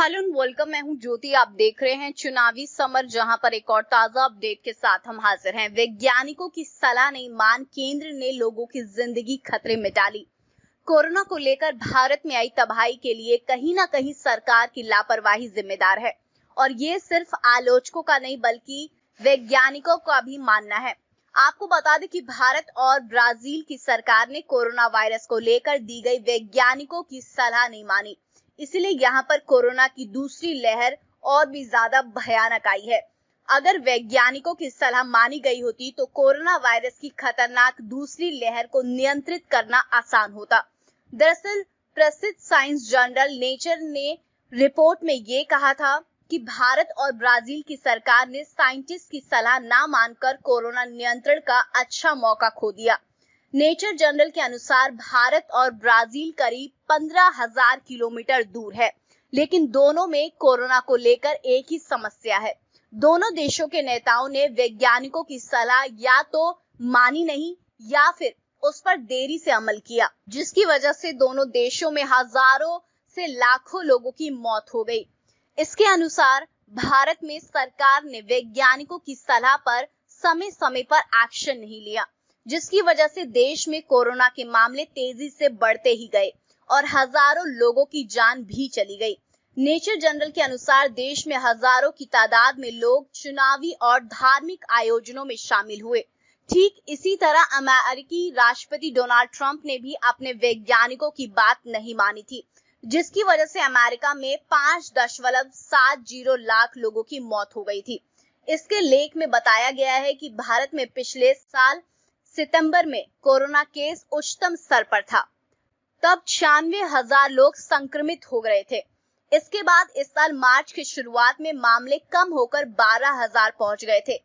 Hello welcome. मैं हूं ज्योति। आप देख रहे हैं चुनावी समर, जहां पर एक और ताजा अपडेट के साथ हम हाजिर हैं। वैज्ञानिकों की सलाह नहीं मान केंद्र ने लोगों की जिंदगी खतरे में डाली। कोरोना को लेकर भारत में आई तबाही के लिए कहीं ना कहीं सरकार की लापरवाही जिम्मेदार है, और ये सिर्फ आलोचकों का नहीं बल्कि वैज्ञानिकों का भी मानना है। आपको बता दें कि भारत और ब्राजील की सरकार ने कोरोना वायरस को लेकर दी गई वैज्ञानिकों की सलाह नहीं मानी, इसीलिए यहाँ पर कोरोना की दूसरी लहर और भी ज्यादा भयानक आई है। अगर वैज्ञानिकों की सलाह मानी गई होती तो कोरोना वायरस की खतरनाक दूसरी लहर को नियंत्रित करना आसान होता। दरअसल प्रसिद्ध साइंस जर्नल नेचर ने रिपोर्ट में ये कहा था कि भारत और ब्राजील की सरकार ने साइंटिस्ट की सलाह ना मानकर कोरोना नियंत्रण का अच्छा मौका खो दिया। नेचर जर्नल के अनुसार भारत और ब्राजील करीब 15,000 किलोमीटर दूर है, लेकिन दोनों में कोरोना को लेकर एक ही समस्या है। दोनों देशों के नेताओं ने वैज्ञानिकों की सलाह या तो मानी नहीं या फिर उस पर देरी से अमल किया, जिसकी वजह से दोनों देशों में हजारों से लाखों लोगों की मौत हो गई। इसके अनुसार भारत में सरकार ने वैज्ञानिकों की सलाह पर समय समय पर एक्शन नहीं लिया, जिसकी वजह से देश में कोरोना के मामले तेजी से बढ़ते ही गए और हजारों लोगों की जान भी चली गई। नेचर जर्नल के अनुसार देश में हजारों की तादाद में लोग चुनावी और धार्मिक आयोजनों में शामिल हुए। ठीक इसी तरह अमेरिकी राष्ट्रपति डोनाल्ड ट्रंप ने भी अपने वैज्ञानिकों की बात नहीं मानी थी, जिसकी वजह से अमेरिका में 5.70 लाख लोगों की मौत हो गई थी। इसके लेख में बताया गया है कि भारत में पिछले साल सितंबर में कोरोना केस उच्चतम स्तर पर था। तब 96,000 लोग संक्रमित हो गए थे। इसके बाद इस साल मार्च की शुरुआत में मामले कम होकर 12,000 पहुंच गए थे।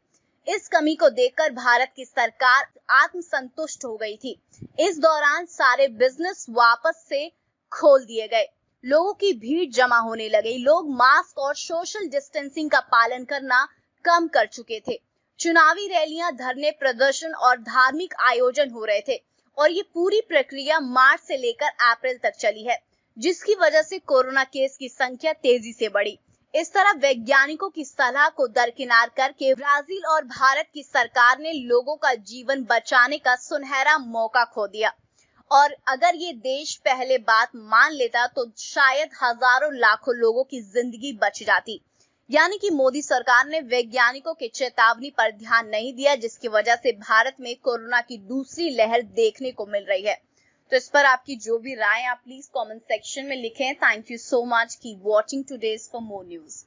इस कमी को देखकर भारत की सरकार आत्मसंतुष्ट हो गई थी। इस दौरान सारे बिजनेस वापस से खोल दिए गए, लोगों की भीड़ जमा होने लगी, लोग मास्क और सोशल डिस्टेंसिंग का पालन करना कम कर चुके थे। चुनावी रैलियां, धरने, प्रदर्शन और धार्मिक आयोजन हो रहे थे, और ये पूरी प्रक्रिया मार्च से लेकर अप्रैल तक चली है, जिसकी वजह से कोरोना केस की संख्या तेजी से बढ़ी। इस तरह वैज्ञानिकों की सलाह को दरकिनार करके ब्राजील और भारत की सरकार ने लोगों का जीवन बचाने का सुनहरा मौका खो दिया, और अगर ये देश पहले बात मान लेता तो शायद हजारों लाखों लोगों की जिंदगी बच जाती। यानी कि मोदी सरकार ने वैज्ञानिकों के चेतावनी पर ध्यान नहीं दिया, जिसकी वजह से भारत में कोरोना की दूसरी लहर देखने को मिल रही है। तो इस पर आपकी जो भी राय है आप प्लीज कमेंट सेक्शन में लिखें। Thank you so much. Keep watching today's for more news.